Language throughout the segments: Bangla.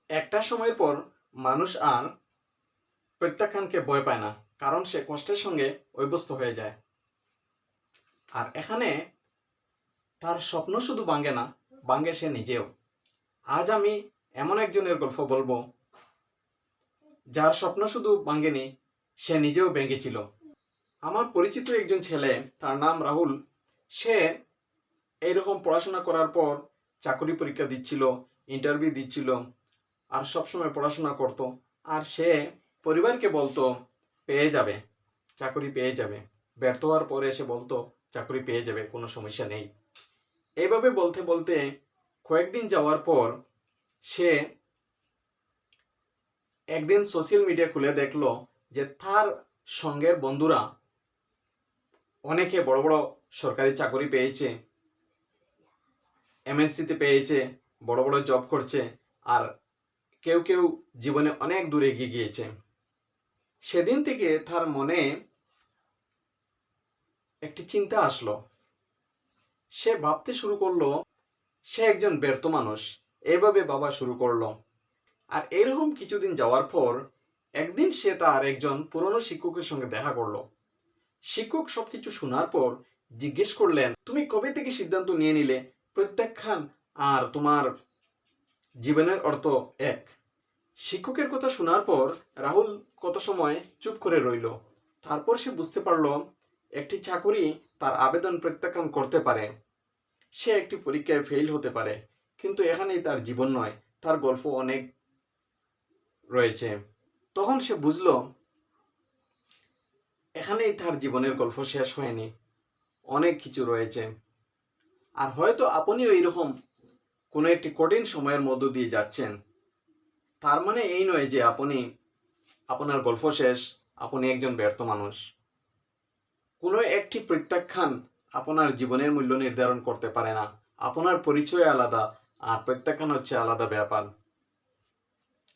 একটা সময়ের পর মানুষ আর প্রত্যাখ্যানকে ভয় পায় না, কারণ সে কষ্টের সঙ্গে অভ্যস্ত হয়ে যায়। আর এখানে তার স্বপ্ন শুধু ভাঙে না, ভাঙে সে নিজেও। আজ আমি এমন একজনের গল্প বলবো যার স্বপ্ন শুধু ভাঙেনি, সে নিজেও ভেঙেছিল। আমার পরিচিত একজন ছেলে, তার নাম রাহুল। সে এইরকম পড়াশোনা করার পর চাকরি পরীক্ষা দিচ্ছিল, ইন্টারভিউ দিচ্ছিল, আর সবসময় পড়াশোনা করত। আর সে পরিবারকে বলতো পেয়ে যাবে, চাকরি পেয়ে যাবে। ব্যর্থ হওয়ার পরে এসে বলতো চাকরি পেয়ে যাবে, কোনো সমস্যা নেই। এইভাবে বলতে বলতে কয়েকদিন যাওয়ার পর সে একদিন সোশ্যাল মিডিয়া খুলে দেখলো যে তার সঙ্গের বন্ধুরা অনেকে বড় বড় সরকারি চাকরি পেয়েছে, এমএনসিতে পেয়েছে, বড় বড় জব করছে, আর কেউ কেউ জীবনে অনেক দূরে এগিয়ে গিয়েছে। সেদিন থেকে তার মনে একটি চিন্তা আসলো। সে ভাবতে শুরু করলো সে একজন ব্যর্থ মানুষ, এভাবে ভাবা শুরু করলো। আর এরকম কিছুদিন যাওয়ার পর একদিন সে তার একজন পুরনো শিক্ষকের সঙ্গে দেখা করলো। শিক্ষক সবকিছু শোনার পর জিজ্ঞেস করলেন, তুমি কবে থেকে সিদ্ধান্ত নিয়ে নিলে প্রত্যাখ্যান আর তোমার জীবনের অর্থ এক? শিক্ষকের কথা শোনার পর রাহুল কত সময় চুপ করে রইল। তারপর সে বুঝতে পারলো একটি চাকরি তার আবেদন প্রত্যাখ্যান করতে পারে, সে একটি পরীক্ষায় ফেল হতে পারে, কিন্তু এখানেই তার জীবন নয়, তার গল্প অনেক রয়েছে। তখন সে বুঝলো এখানেই তার জীবনের গল্প শেষ হয়নি, অনেক কিছু রয়েছে। আর হয়তো আপনিও এইরকম কোনো একটি কঠিন সময়ের মধ্য দিয়ে যাচ্ছেন। তার মানে এই নয় যে আপনি আপনার গল্প শেষ, আপনি একজন ব্যর্থ মানুষ। কোনো একটি প্রত্যাখ্যান আপনার জীবনের মূল্য নির্ধারণ করতে পারে না। আপনার পরিচয় আলাদা, আর প্রত্যাখ্যান হচ্ছে আলাদা ব্যাপার।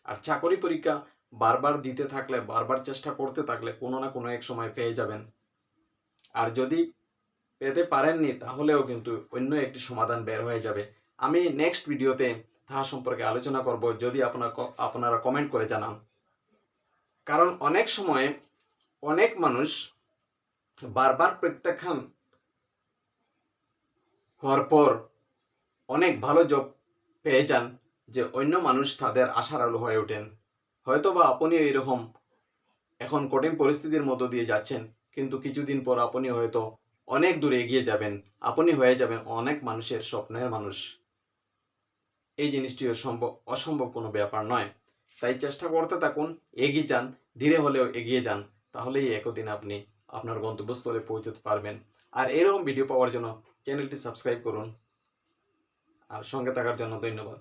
আর চাকরি পরীক্ষা বারবার দিতে থাকলে, বারবার চেষ্টা করতে থাকলে কোনো না কোনো এক সময় পেয়ে যাবেন। আর যদি পেতে পারেননি তাহলেও কিন্তু অন্য একটি সমাধান বের হয়ে যাবে। আমি নেক্সট ভিডিওতে তাহা সম্পর্কে আলোচনা করব, যদি আপনারা কমেন্ট করে জানান। কারণ অনেক সময় অনেক মানুষ বারবার প্রত্যাখ্যান হওয়ার পর অনেক ভালো জব পেয়ে যান, যে অন্য মানুষ তাদের আশার আলো হয়ে ওঠেন। হয়তোবা আপনি এইরকম এখন কঠিন পরিস্থিতির মধ্য দিয়ে যাচ্ছেন, কিন্তু কিছুদিন পর আপনি হয়তো অনেক দূরে এগিয়ে যাবেন, আপনি হয়ে যাবেন অনেক মানুষের স্বপ্নের মানুষ। এই জিনিসটি অসম্ভব কোনো ব্যাপার নয়। তাই চেষ্টা করতে থাকুন, এগিয়ে যান, ধীরে হলেও এগিয়ে যান, তাহলেই একদিন আপনি আপনার গন্তব্যস্থলে পৌঁছতে পারবেন। আর এরকম ভিডিও পাওয়ার জন্য চ্যানেলটি সাবস্ক্রাইব করুন। আর সঙ্গে থাকার জন্য ধন্যবাদ।